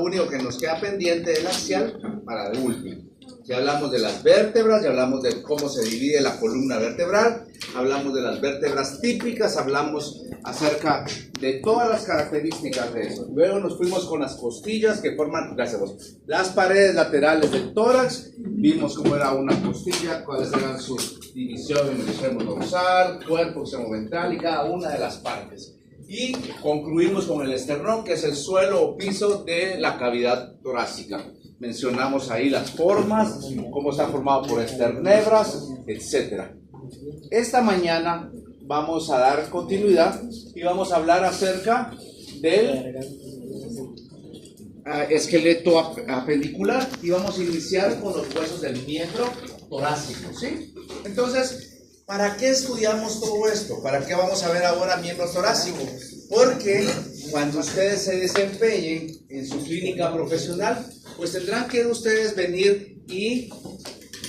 lo único que nos queda pendiente del axial para el último. Ya hablamos de las vértebras, ya hablamos de cómo se divide la columna vertebral, hablamos de las vértebras típicas, hablamos acerca de todas las características de eso. Luego nos fuimos con las costillas que forman, gracias a vos, las paredes laterales del tórax. Vimos cómo era una costilla, cuáles eran sus divisiones, el extremo dorsal, cuerpo, extremo ventral y cada una de las partes. Y concluimos con el esternón, que es el suelo o piso de la cavidad torácica. Mencionamos ahí las formas, cómo está formado por esternebras, etc. Esta mañana vamos a dar continuidad y vamos a hablar acerca del esqueleto apendicular y vamos a iniciar con los huesos del miembro torácico, ¿sí? Entonces, ¿para qué estudiamos todo esto? ¿Para qué vamos a ver ahora miembro torácico? Porque cuando ustedes se desempeñen en su clínica profesional, pues tendrán que ustedes venir y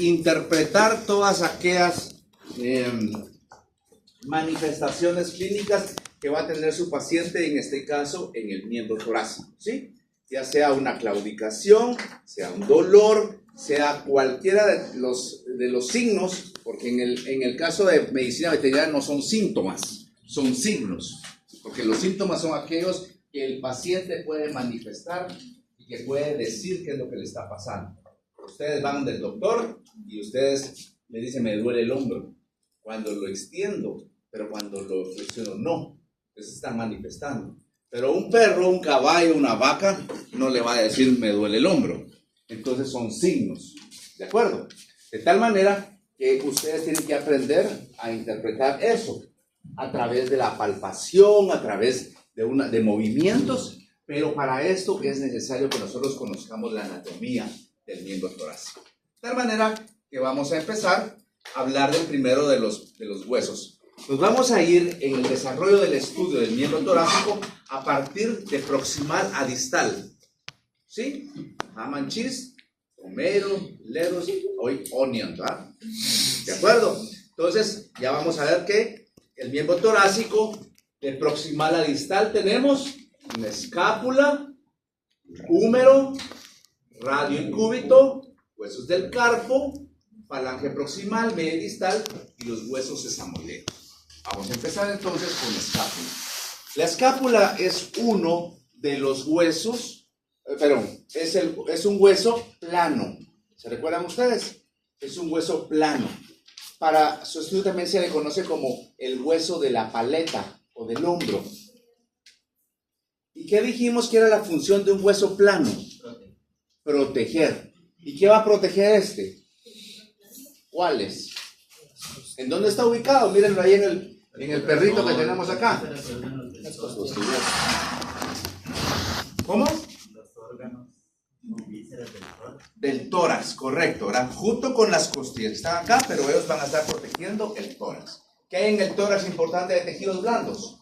interpretar todas aquellas manifestaciones clínicas que va a tener su paciente, en este caso en el miembro torácico, ¿sí? Ya sea una claudicación, sea un dolor, sea cualquiera de los signos, porque en el caso de medicina veterinaria no son síntomas, son signos, porque los síntomas son aquellos que el paciente puede manifestar y que puede decir qué es lo que le está pasando. Ustedes van del doctor y ustedes le dicen, me duele el hombro. Cuando lo extiendo, pero cuando lo flexiono, no. Entonces están manifestando. Pero un perro, un caballo, una vaca, no le va a decir, me duele el hombro. Entonces son signos, ¿de acuerdo? De tal manera que ustedes tienen que aprender a interpretar eso a través de la palpación, a través de movimientos, pero para esto es necesario que nosotros conozcamos la anatomía del miembro torácico. De tal manera que vamos a empezar a hablar del primero de los huesos. Nos vamos a ir en el desarrollo del estudio del miembro torácico a partir de proximal a distal. ¿Sí? Ham and cheese, tomato, lettuce, hoy onion, ¿verdad? ¿De acuerdo? Entonces, ya vamos a ver que el miembro torácico, de proximal a distal, tenemos una escápula, húmero, radio y cúbito, huesos del carpo, falange proximal, media y distal y los huesos sesamoideos. Vamos a empezar entonces con la escápula. La escápula es uno de los huesos, es un hueso plano. ¿Se recuerdan ustedes? Es un hueso plano. Para su estudio también se le conoce como el hueso de la paleta o del hombro. ¿Y qué dijimos que era la función de un hueso plano? Proteger. ¿Y qué va a proteger este? ¿Cuáles? ¿En dónde está ubicado? Mírenlo ahí en el perrito que tenemos acá. ¿Cómo? Los órganos vísceras del tórax. Del tórax, correcto, ¿verdad? Junto con las costillas. Están acá, pero ellos van a estar protegiendo el tórax. ¿Qué hay en el tórax importante de tejidos blandos?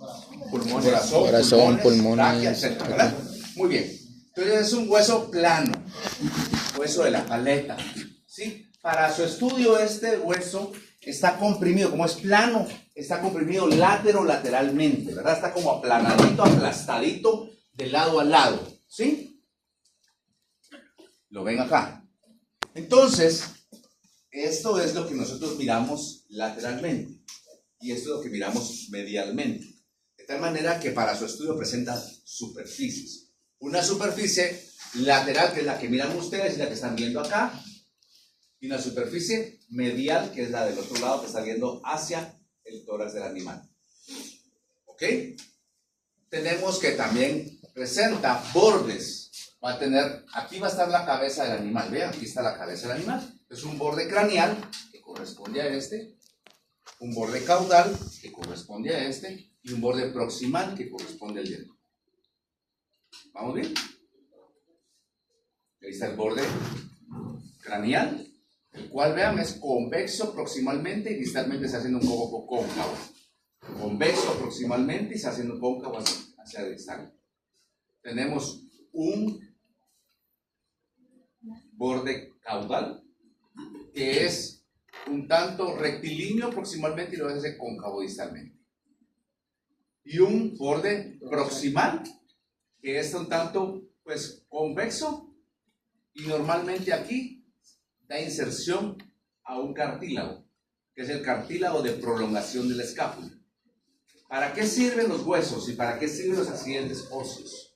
Pulmones. Corazón, pulmones, tráquea, etcétera, ¿verdad? Muy bien. Entonces es un hueso plano, hueso de la paleta, ¿sí? Para su estudio este hueso está comprimido, como es plano, está comprimido lateralmente, ¿verdad? Está como aplanadito, aplastadito de lado a lado, ¿sí? Lo ven acá. Entonces, esto es lo que nosotros miramos lateralmente y esto es lo que miramos medialmente. De tal manera que para su estudio presenta superficies. Una superficie lateral, que es la que miran ustedes y la que están viendo acá, y una superficie medial, que es la del otro lado, que está viendo hacia el tórax del animal. ¿Ok? Tenemos que también presenta bordes. Va a tener, aquí va a estar la cabeza del animal. Vean, aquí está la cabeza del animal. Es un borde craneal, que corresponde a este, un borde caudal, que corresponde a este, y un borde proximal, que corresponde al dedo. ¿Vamos bien? Ahí está el borde craneal, el cual, vean, es convexo proximalmente y distalmente se está haciendo un poco cóncavo. Convexo proximalmente y se está haciendo cóncavo hacia distal. Tenemos un borde caudal que es un tanto rectilíneo proximalmente y lo hace cóncavo distalmente. Y un borde proximal que es un tanto pues convexo, y normalmente aquí da inserción a un cartílago, que es el cartílago de prolongación de la escápula. ¿Para qué sirven los huesos y para qué sirven los accidentes óseos?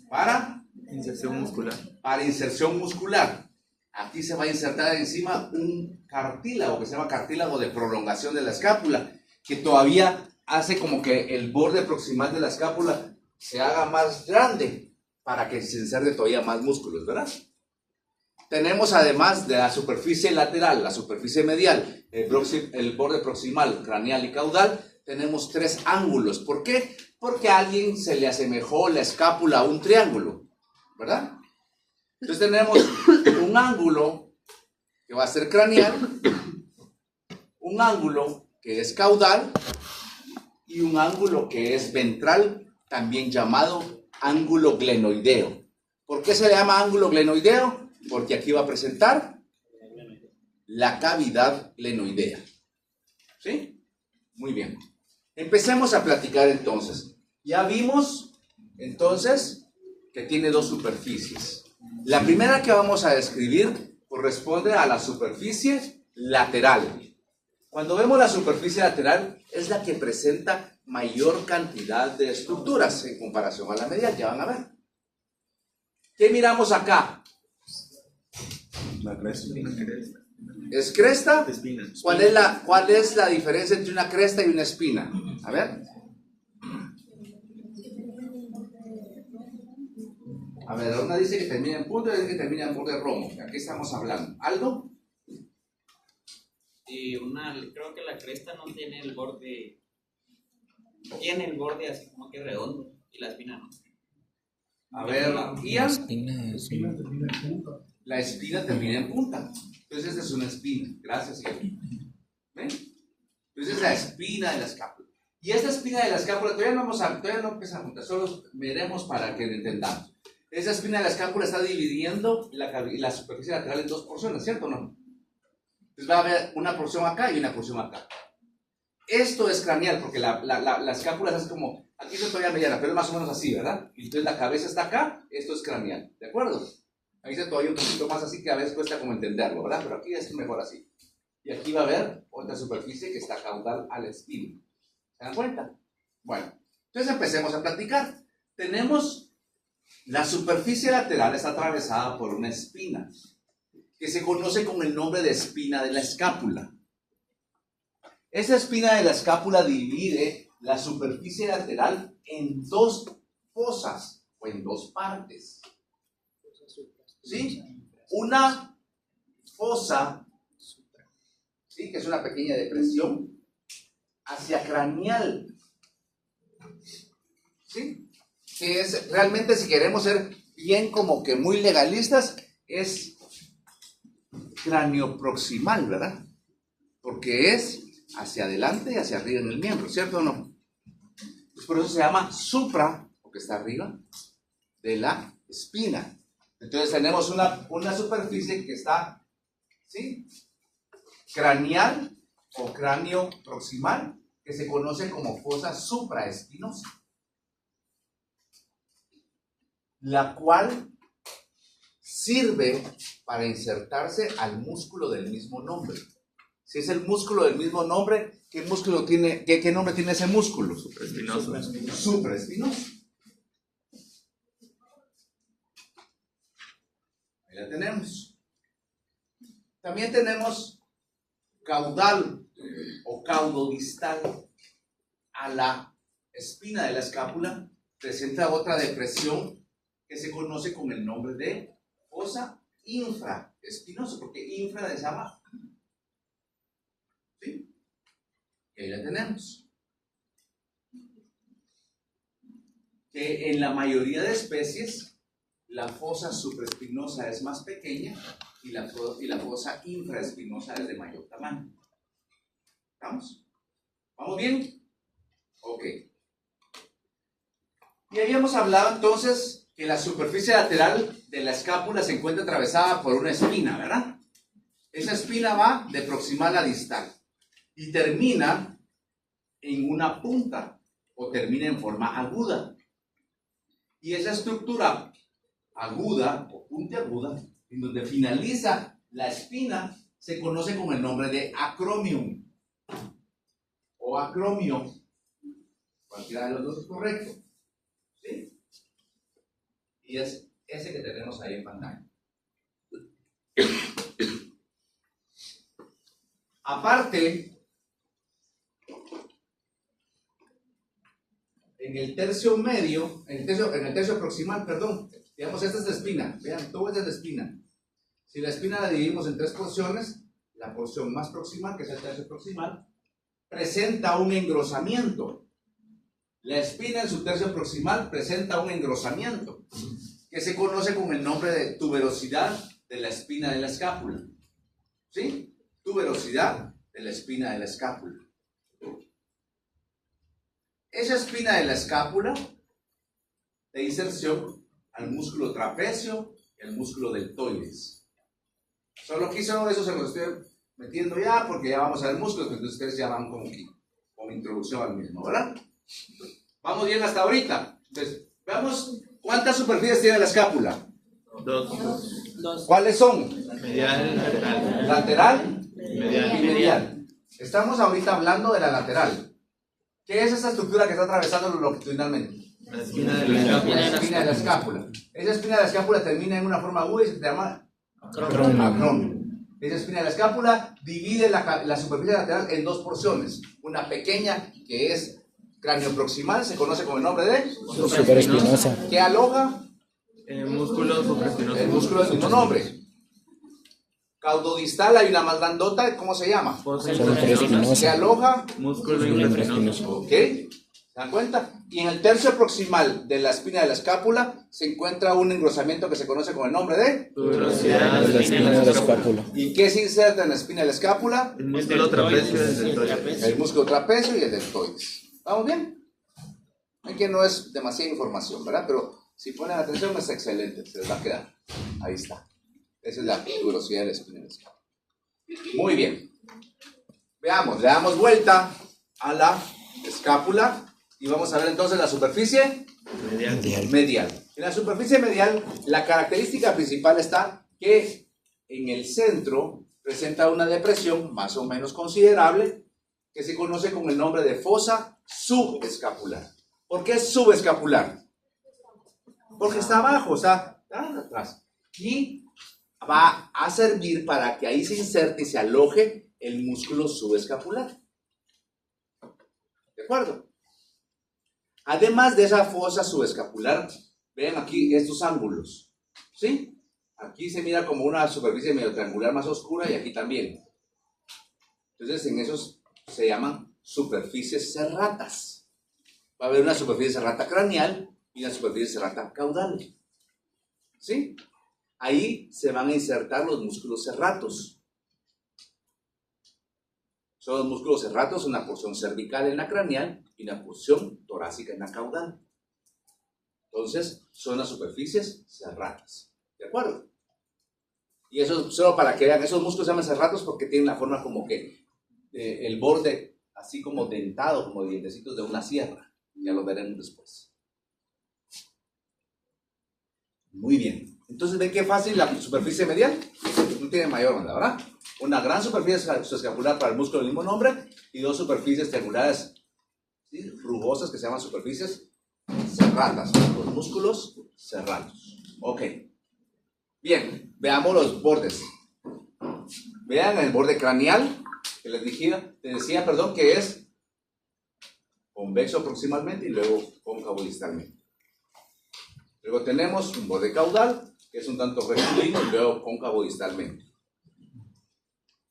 Para Inserción muscular. Para inserción muscular. Aquí se va a insertar encima un cartílago que se llama cartílago de prolongación de la escápula, que todavía hace como que el borde proximal de la escápula se haga más grande para que se inserte todavía más músculos, ¿verdad? Tenemos además de la superficie lateral, la superficie medial, el borde proximal, craneal y caudal, tenemos 3 ángulos. ¿Por qué? Porque a alguien se le asemejó la escápula a un triángulo, ¿verdad? Entonces tenemos un ángulo que va a ser craneal, un ángulo que es caudal y un ángulo que es ventral, también llamado ángulo glenoideo. ¿Por qué se le llama ángulo glenoideo? Porque aquí va a presentar la cavidad glenoidea. ¿Sí? Muy bien. Empecemos a platicar entonces. Ya vimos entonces que tiene 2 superficies. La primera que vamos a describir corresponde a la superficie lateral. Cuando vemos la superficie lateral es la que presenta mayor cantidad de estructuras en comparación a la medial, ya van a ver. ¿Qué miramos acá? La cresta. ¿Es cresta? Espina. ¿Cuál es la diferencia entre una cresta y una espina? A ver. A ver, una dice que termina en punta y otra dice que termina en borde romo. ¿De qué estamos hablando? ¿Algo? Creo que la cresta no tiene el borde, tiene el borde así como que redondo y la espina no. A ver, Ian. La espina termina en punta. La espina termina en punta. Entonces esta es una espina. Gracias, Ian. ¿Ven? Entonces es la espina de la escápula. Y esta espina de la escápula, todavía no empezamos a juntar, solo veremos para que entendamos. Esa espina de la escápula está dividiendo la superficie lateral en 2 porciones, ¿cierto o no? Entonces va a haber una porción acá y una porción acá. Esto es craneal, porque la escápula es así como, aquí está todavía mediana, pero es más o menos así, ¿verdad? Y entonces la cabeza está acá, esto es craneal, ¿de acuerdo? Ahí está todavía un poquito más así que a veces cuesta como entenderlo, ¿verdad? Pero aquí es mejor así. Y aquí va a haber otra superficie que está caudal a la espina. ¿Se dan cuenta? Bueno, entonces empecemos a platicar. Tenemos la superficie lateral, está atravesada por una espina, que se conoce con el nombre de espina de la escápula. Esa espina de la escápula divide la superficie lateral en 2 fosas o en 2 partes. ¿Sí? Una fosa, ¿sí? Que es una pequeña depresión hacia craneal. ¿Sí? Que es realmente, si queremos ser bien como que muy legalistas, es cranioproximal, ¿verdad? Porque es hacia adelante y hacia arriba en el miembro, ¿cierto o no? Pues por eso se llama supra, porque está arriba de la espina. Entonces tenemos una superficie que está, ¿sí? Craneal o cráneo proximal, que se conoce como fosa supraespinosa, la cual sirve para insertarse al músculo del mismo nombre. Si es el músculo del mismo nombre, ¿qué músculo tiene? ¿Qué nombre tiene ese músculo? Supraespinoso. Supraespinoso. Ahí la tenemos. También tenemos caudal o caudodistal a la espina de la escápula. Presenta otra depresión que se conoce con el nombre de fosa infraespinosa, porque infra es abajo. ¿Sí? Y ahí la tenemos. Que en la mayoría de especies la fosa supraespinosa es más pequeña y la fosa infraespinosa es de mayor tamaño. ¿Estamos? ¿Vamos bien? Ok. Y habíamos hablado entonces que la superficie lateral de la escápula se encuentra atravesada por una espina, ¿verdad? Esa espina va de proximal a distal y termina en una punta o termina en forma aguda. Y esa estructura aguda o puntiaguda, en donde finaliza la espina, se conoce con el nombre de acromion o acromio. Cualquiera de los dos es correcto. ¿Sí? Y es ese que tenemos ahí en pantalla. Aparte, en el tercio medio, en el tercio proximal, perdón, digamos, esta es la espina. Vean, todo es de la espina. Si la espina la dividimos en tres porciones, la porción más proximal, que es el tercio proximal, presenta un engrosamiento. La espina en su tercio proximal presenta un engrosamiento que se conoce con el nombre de tuberosidad de la espina de la escápula. ¿Sí? Tuberosidad de la espina de la escápula. Esa espina de la escápula de inserción al músculo trapecio y al músculo deltoides. Solo aquí solo eso se los estoy metiendo ya porque ya vamos a ver músculos, entonces ustedes ya van como introducción al mismo, ¿verdad? Vamos bien hasta ahorita. Entonces, veamos cuántas superficies tiene la escápula. Dos. ¿Cuáles son? Medial, lateral. Lateral y Medial. medial. Estamos ahorita hablando de la lateral. ¿Qué es esa estructura que está atravesando longitudinalmente? La espina de la escápula. La espina de la escápula. Esa espina de la escápula termina en una forma aguda y se llama acromio. Esa espina de la escápula divide la superficie lateral en dos porciones. Una pequeña que es cráneo proximal, se conoce con el nombre de Supraespinosa. que aloja Músculo supraespinoso. el músculo del mismo nombre. Caudodistal hay una más grandota, ¿cómo se llama? Fosa Que infraespinosa. aloja, Músculo infraespinoso. ¿ok? ¿Se dan cuenta? Y en el tercio proximal de la espina de la escápula se encuentra un engrosamiento que se conoce con el nombre de Tuberosidad De la espina de la escápula. ¿y qué se inserta en la espina de la escápula? El músculo trapecio y el deltoides. El músculo trapecio y el deltoides. ¿Estamos bien? Es que no es demasiada información, ¿verdad? Pero si ponen atención es excelente, se les va a quedar. Ahí está. Esa es la tuberosidad de la espina de la escápula. Muy bien. Veamos, le damos vuelta a la escápula y vamos a ver entonces la superficie medial. En la superficie medial, la característica principal está que en el centro presenta una depresión más o menos considerable que se conoce con el nombre de fosa subescapular. ¿Por qué es subescapular? Porque está abajo, o sea, está atrás. Y va a servir para que ahí se inserte y se aloje el músculo subescapular. ¿De acuerdo? Además de esa fosa subescapular, vean aquí estos ángulos. ¿Sí? Aquí se mira como una superficie medio triangular más oscura y aquí también. Entonces, en esos se llaman superficies serratas. Va a haber una superficie serrata craneal y una superficie serrata caudal. ¿Sí? Ahí se van a insertar los músculos serratos. Son los músculos serratos, una porción cervical en la craneal y una porción torácica en la caudal. Entonces, son las superficies serratas. ¿De acuerdo? Y eso solo para que vean, esos músculos se llaman serratos porque tienen la forma como que el borde así como dentado, como dientecitos de una sierra. Ya lo veremos después. Muy bien. Entonces, ¿ven qué fácil la superficie medial? No tiene mayor onda, ¿verdad? Una gran superficie escapular para el músculo del mismo nombre y dos superficies triangulares, ¿sí?, rugosas que se llaman superficies serratas, los músculos serratos. Ok. Bien, veamos los bordes. Vean el borde craneal, que les decía, que es convexo proximalmente y luego cóncavo distalmente. Luego tenemos un borde caudal, que es un tanto rectilíneo y luego cóncavo distalmente.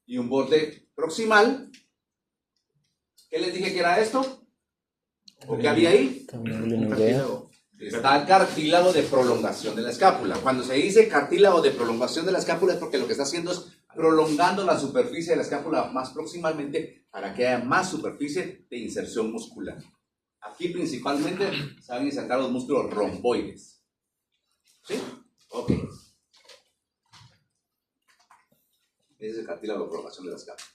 Y un borde proximal. ¿Qué les dije que era esto? ¿O qué había ahí? Está el cartílago de prolongación de la escápula. Cuando se dice cartílago de prolongación de la escápula es porque lo que está haciendo es prolongando la superficie de la escápula más proximalmente para que haya más superficie de inserción muscular. Aquí principalmente se van a insertar los músculos romboides. ¿Sí? Ok. Ese es el cartílago de prolongación de la escápula.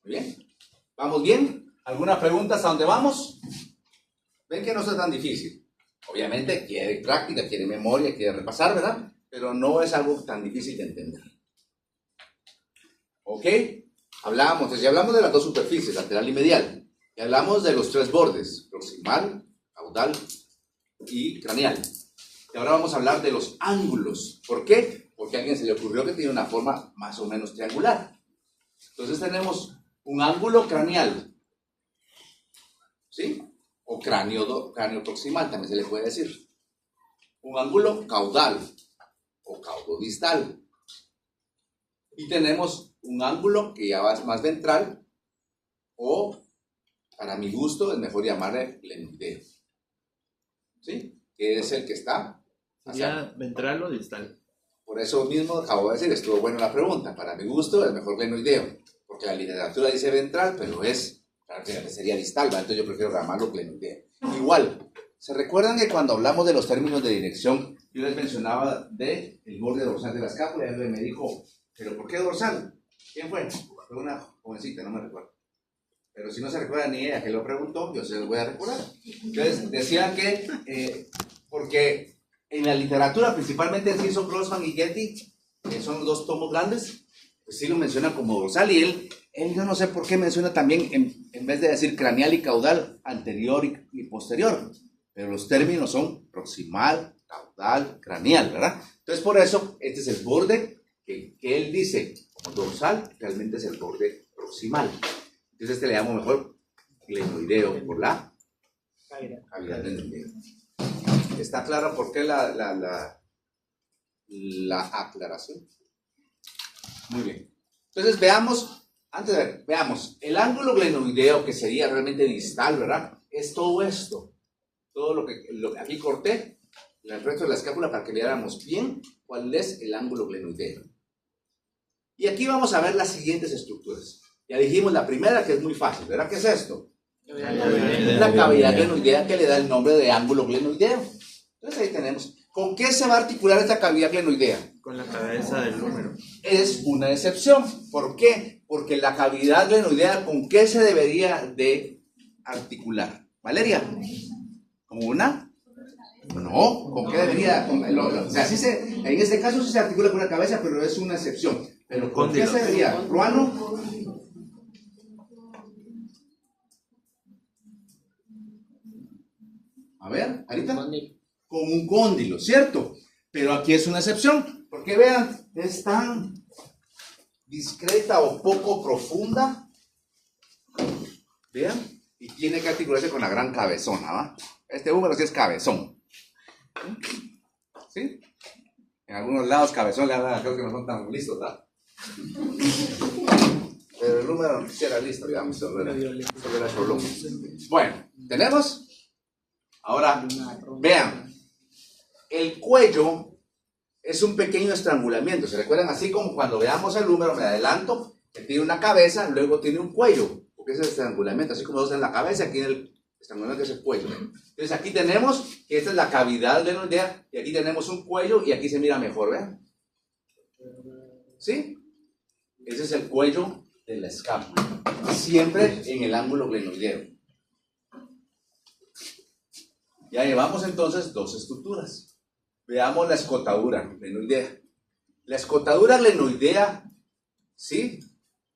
Muy bien. ¿Vamos bien? ¿Alguna pregunta hasta dónde vamos? Ven que no es tan difícil. Obviamente quiere práctica, quiere memoria, quiere repasar, ¿verdad? Pero no es algo tan difícil de entender. ¿Ok? Entonces ya hablamos de las dos superficies, lateral y medial. Y hablamos de los tres bordes, proximal, caudal y craneal. Y ahora vamos a hablar de los ángulos. ¿Por qué? Porque a alguien se le ocurrió que tiene una forma más o menos triangular. Entonces tenemos un ángulo craneal, ¿sí? O cráneo proximal, también se le puede decir. Un ángulo caudal o caudodistal. Y tenemos un ángulo que ya va más ventral o, para mi gusto, es mejor llamarle glenoideo. ¿Sí? Que es el que está ¿Ya ventral o distal? Por eso mismo acabo de decir, estuvo buena la pregunta. Para mi gusto es mejor glenoideo, porque la literatura dice ventral, pero sería distal, ¿verdad? Entonces yo prefiero llamarlo glenoideo. Igual, ¿se recuerdan que cuando hablamos de los términos de dirección, yo les mencionaba del borde dorsal de la escápula? Y él me dijo, ¿pero por qué dorsal? ¿Quién fue? Fue una jovencita, no me recuerdo. Pero si no se recuerda ni ella que lo preguntó, yo se lo voy a recordar. Entonces, decían que, porque en la literatura, principalmente en Simpson, Grossman y Getty, que son los dos tomos grandes, pues sí lo menciona como dorsal. Y él yo no sé por qué menciona también, en vez de decir craneal y caudal, anterior y posterior. Pero los términos son proximal, caudal, craneal, ¿verdad? Entonces, por eso, este es el borde que él dice como dorsal, realmente es el borde proximal. Entonces este le llamo mejor glenoideo por la cavidad glenoidea. ¿Está claro por qué la aclaración? Muy bien. Entonces veamos, veamos, el ángulo glenoideo, que sería realmente distal, ¿verdad? Es todo esto. Todo lo que aquí corté, el resto de la escápula, para que veáramos bien cuál es el ángulo glenoideo. Y aquí vamos a ver las siguientes estructuras. Ya dijimos la primera, que es muy fácil, ¿verdad? ¿Qué es esto? La cavidad glenoidea, que le da el nombre de ángulo glenoideo. Entonces ahí tenemos. ¿Con qué se va a articular esta cavidad glenoidea? Con la cabeza del número. Es una excepción. ¿Por qué? Porque la cavidad glenoidea, ¿con qué se debería de articular? ¿Valeria? ¿Con una? No, ¿con qué debería? O sea, en este caso sí se articula con la cabeza, pero es una excepción. ¿Pero con qué se debería? ¿Ruano? A ver, ahorita. Con un cóndilo, ¿cierto? Pero aquí es una excepción, porque vean, es tan discreta o poco profunda. Vean, y tiene que articularse con la gran cabezona, ¿va? Este húmero sí es cabezón. ¿Sí? En algunos lados cabezón le hablan, creo que no son tan listos, ¿verdad? Pero el húmero sí era listo, digamos, sobre la columna. Bueno, ¿tenemos? Ahora, vean, el cuello es un pequeño estrangulamiento. ¿Se recuerdan? Así como cuando veamos el húmero, me adelanto, que tiene una cabeza, luego tiene un cuello, porque es el estrangulamiento, así como dos en la cabeza, aquí en el estrangulamiento es el cuello. Entonces aquí tenemos que esta es la cavidad glenoidea, y aquí tenemos un cuello, y aquí se mira mejor, ¿vean? ¿Sí? Ese es el cuello de la escápula, siempre en el ángulo glenoideo. Ya llevamos entonces dos estructuras. Veamos la escotadura glenoidea. La escotadura glenoidea, ¿sí?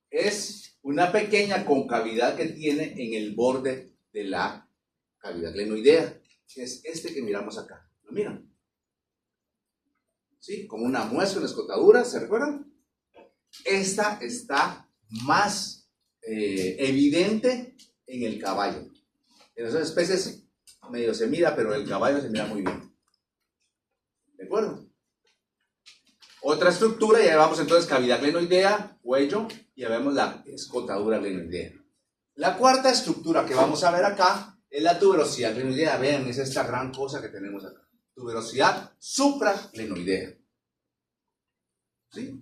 Es una pequeña concavidad que tiene en el borde de la cavidad glenoidea, que es este que miramos acá. ¿Lo miran? ¿Sí? Como una muestra, una escotadura, ¿se recuerdan? Esta está más evidente en el caballo. En esas especies medio se mira, pero el caballo se mira muy bien. ¿De acuerdo? Otra estructura, ya vemos entonces cavidad glenoidea, cuello, y ya vemos la escotadura glenoidea. La cuarta estructura que vamos a ver acá es la tuberosidad glenoidea. Vean, es esta gran cosa que tenemos acá. Tuberosidad supraglenoidea. ¿Sí?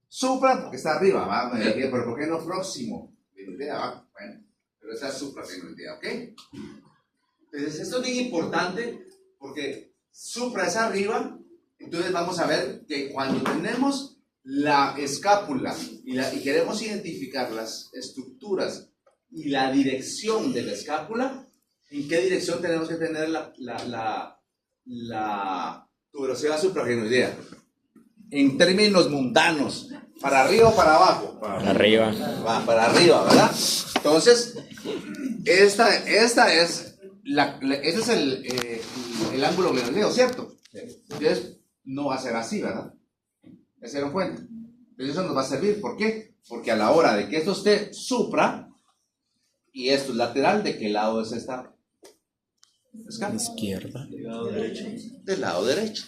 Supra porque está arriba, ¿va? Pero ¿por qué no próximo? Glenoidea, ¿va? Bueno, pero esa es supraglenoidea, ¿ok? Entonces, esto es bien importante porque supra es arriba. Entonces vamos a ver que cuando tenemos la escápula y queremos identificar las estructuras y la dirección de la escápula, ¿En qué dirección tenemos que tener la tuberosidad suprarrenoidea? En términos mundanos, ¿para arriba o para abajo? Arriba. Va para arriba, ¿verdad? Entonces, este es el ángulo glenoideo, ¿cierto? Entonces, no va a ser así, ¿verdad? ¿Ya se dieron cuenta? Entonces, eso nos va a servir. ¿Por qué? Porque a la hora de que esto esté supra y esto es lateral, ¿de qué lado es esta escala? Izquierda. Del lado derecho. Del lado derecho.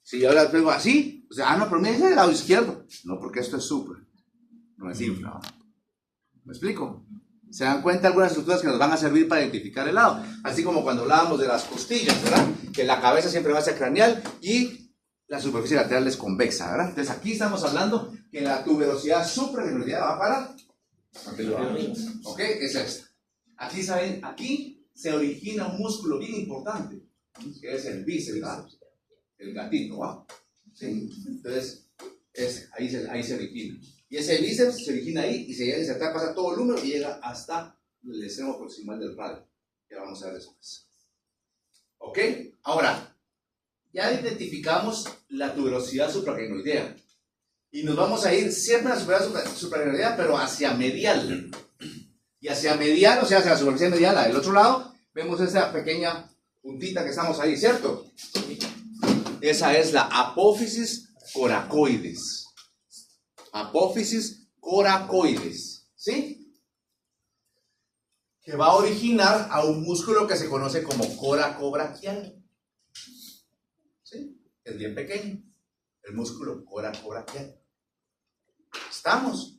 Si yo la pego así, o sea, no, pero me dice del lado izquierdo. No, porque esto es supra, no es infra. ¿Me explico? ¿Se dan cuenta algunas estructuras que nos van a servir para identificar el lado? Así como cuando hablábamos de las costillas, ¿verdad? Que la cabeza siempre va a ser craneal y la superficie lateral es convexa, ¿verdad? Entonces aquí estamos hablando que la tuberosidad suprarrenoidea va para arriba. ¿Ok? Es esta. Aquí, ¿saben? Aquí se origina un músculo bien importante, que es el bíceps, ¿verdad? El gatito, ¿va? ¿Sí? Entonces, ahí se origina. Y ese bíceps se origina ahí y se llega a insertar, pasa todo el húmero y llega hasta el extremo proximal del radio. Ya vamos a ver después. ¿Ok? Ahora, ya identificamos la tuberosidad suprarrenoidea. Y nos vamos a ir siempre a la tuberosidad suprarrenoidea, pero hacia medial. Y hacia medial, o sea, hacia la superficie medial, del otro lado, vemos esa pequeña puntita que estamos ahí, ¿cierto? Esa es la apófisis coracoides. Apófisis coracoides, ¿sí? Que va a originar a un músculo que se conoce como coracobraquial. ¿Sí? Es bien pequeño. El músculo coracobraquial. ¿Estamos?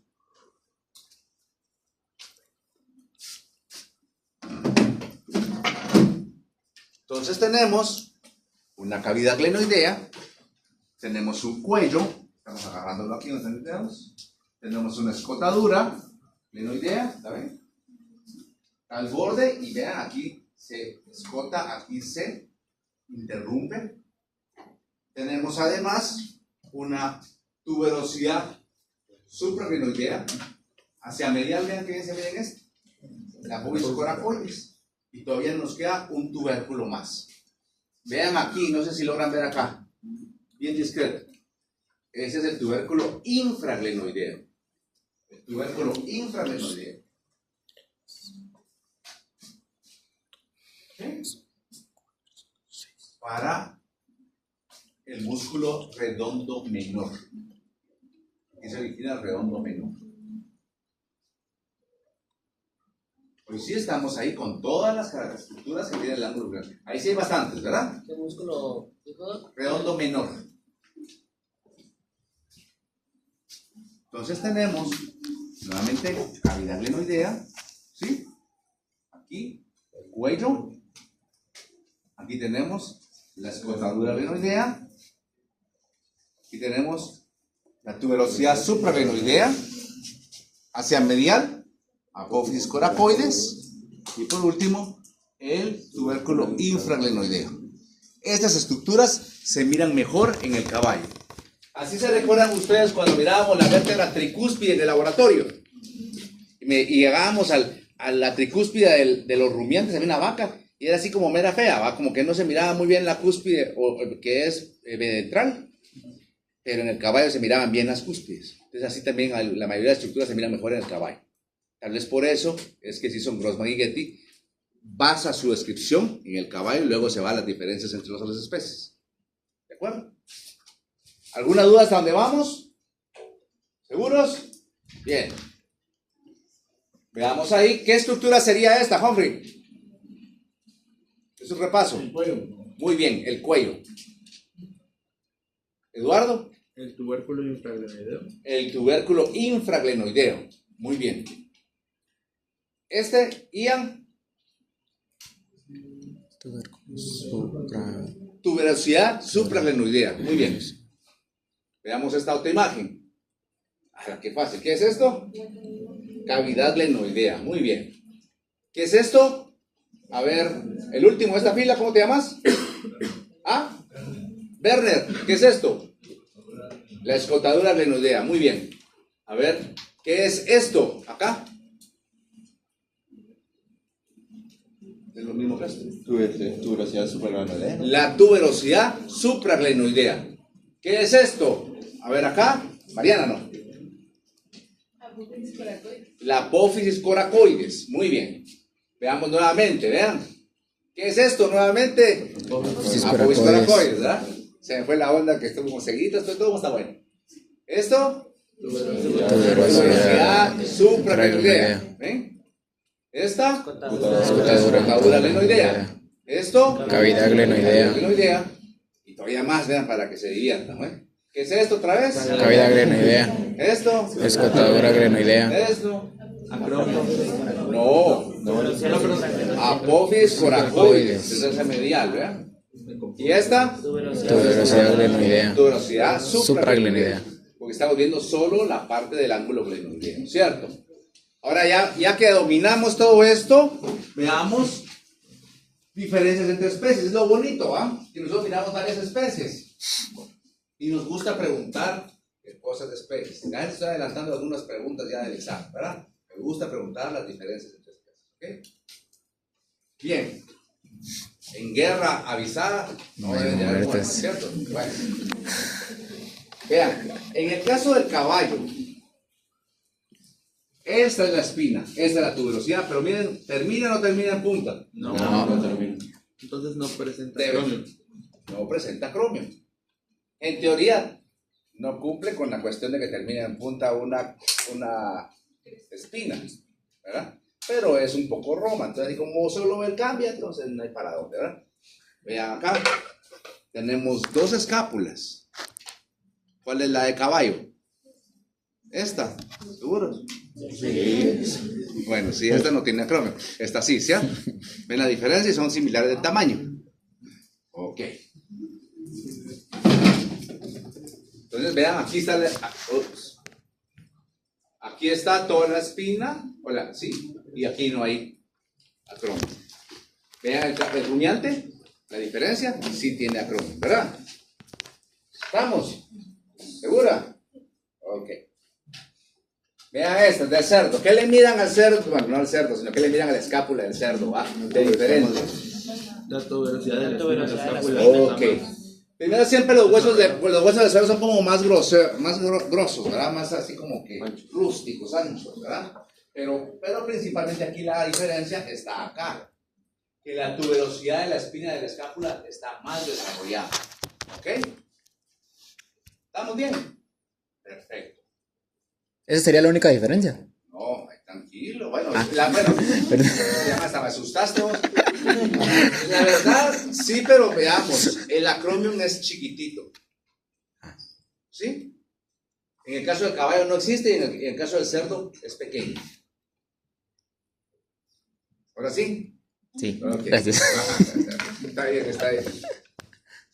Entonces tenemos una cavidad glenoidea, tenemos un cuello, estamos agarrándolo aquí, ¿no entendemos? Tenemos una escotadura glenoidea, ¿saben? Al borde, y vean, aquí se escota, aquí se interrumpe. Tenemos además una tuberosidad suprarrenoidea, hacia medial, vean que se ve en esto, la apófisis coracoides, y todavía nos queda un tubérculo más. Vean aquí, no sé si logran ver acá, bien discreto. Ese es el tubérculo infraglenoideo. El tubérculo infraglenoideo. ¿Okay? Para el músculo redondo menor. Aquí se origina el redondo menor. Pues sí, estamos ahí con todas las estructuras que tiene el ángulo glenoideo. Ahí sí hay bastantes, ¿verdad? ¿Qué músculo? Redondo menor. Entonces tenemos nuevamente cavidad glenoidea, ¿sí? Aquí el cuello. Aquí tenemos la escotadura glenoidea. Aquí tenemos la tuberosidad suprarrenoidea hacia medial. Apófisis coracoides y por último el tubérculo infraglenoideo. Estas estructuras se miran mejor en el caballo. Así se recuerdan ustedes cuando mirábamos la vértebra tricúspide en el laboratorio y llegábamos a la tricúspide de los rumiantes, había una vaca y era así como mera fea, ¿va? Como que no se miraba muy bien la cúspide que es ventral, pero en el caballo se miraban bien las cúspides. Entonces así también la mayoría de las estructuras se miran mejor en el caballo. Tal vez por eso es que Sisson, Grossman y Getty basa su descripción en el caballo y luego se va a las diferencias entre las otras especies. ¿De acuerdo? ¿Alguna duda hasta dónde vamos? ¿Seguros? Bien. Veamos ahí, ¿qué estructura sería esta, Humphrey? Es un repaso. El cuello. Muy bien, el cuello. ¿Eduardo? El tubérculo infraglenoideo. El tubérculo infraglenoideo. Muy bien. Ian. Tuberosidad suprarrenoidea. Muy bien. Veamos esta otra imagen. Qué fácil. ¿Qué es esto? Cavidad glenoidea. Muy bien. ¿Qué es esto? A ver, el último de esta fila, ¿cómo te llamas? ¿Ah? Werner, ¿qué es esto? La escotadura glenoidea. Muy bien. A ver, ¿qué es esto? Acá. Es lo mismo que esto. Tuberosidad suprarrenal. La tuberosidad suprarrenoidea. ¿Qué es esto? A ver acá, Mariana, ¿no? La apófisis coracoides. Muy bien. Veamos nuevamente, vean. ¿Qué es esto nuevamente? Apófisis Apófisis coracoides. coracoides, ¿verdad? Se me fue la onda que estuvimos seguidos, todo está bueno. ¿Esto? Tuberosidad suprarrenoidea. ¿Ven? ¿Esta? Escotadura glenoidea. ¿Esto? Cavidad glenoidea. Glenoidea. Y todavía más, vean, para que se diviertan, ¿eh? ¿Qué es esto otra vez? Cavidad glenoidea. ¿Esto? Escotadura glenoidea. ¿Esto? No. Apófisis coracoides. Esa es la medial, ¿verdad? ¿Y esta? Tuberosidad glenoidea. Tuberosidad supraglenoidea. Supraglenoidea. Porque estamos viendo solo la parte del ángulo glenoideo, ¿cierto? Ahora ya que dominamos todo esto, veamos diferencias entre especies. Es lo bonito, ¿ah? Que nosotros miramos varias especies y nos gusta preguntar cosas de especies. Ya estoy adelantando algunas preguntas ya del examen, ¿verdad? Me gusta preguntar las diferencias entre especies, ¿ok? Bien. En guerra avisada no deben de haber muertes, ¿cierto? Bueno. Vean, en el caso del caballo, esta es la espina, esta es la tuberosidad, pero miren, ¿termina o no termina en punta? No, No. termina. Entonces no presenta Debe. cromio. No presenta cromio. En teoría, no cumple con la cuestión de que termine en punta una espina, ¿verdad? Pero es un poco Roma, entonces como solo él cambia, entonces no hay para dónde, ¿verdad? Vean acá, tenemos dos escápulas. ¿Cuál es la de caballo? ¿Esta? ¿Seguros? Sí. Bueno, sí, esta no tiene acrónimo. Esta sí, ¿cierto? ¿Ven la diferencia? Y son similares de tamaño. Ok. Entonces, vean, aquí está aquí está toda la espina. Hola, sí. Y aquí no hay acrónimo. Vean el rumiante. La diferencia, sí tiene acrónimo, ¿verdad? ¿Estamos? ¿Segura? Ok. Vean esto, del cerdo. ¿Qué le miran al cerdo? Bueno, no al cerdo, sino que le miran a la escápula del cerdo. De diferente. La tuberosidad de la Tuberosidad espina, de la la escápula. Ok. Primero siempre los huesos del cerdo son como más grosos, ¿verdad? Más así como que rústicos, anchos, ¿verdad? Pero principalmente aquí la diferencia está acá. Que la tuberosidad de la espina de la escápula está más desarrollada. ¿Ok? ¿Estamos bien? Perfecto. Esa sería la única diferencia. No, tranquilo. Bueno, Perdón. ya hasta me asustaste vos. La verdad, sí, pero veamos. El acromion es chiquitito. ¿Sí? En el caso del caballo no existe y en el caso del cerdo es pequeño. ¿Ahora sí? Sí, Okay. gracias. Está bien, está bien.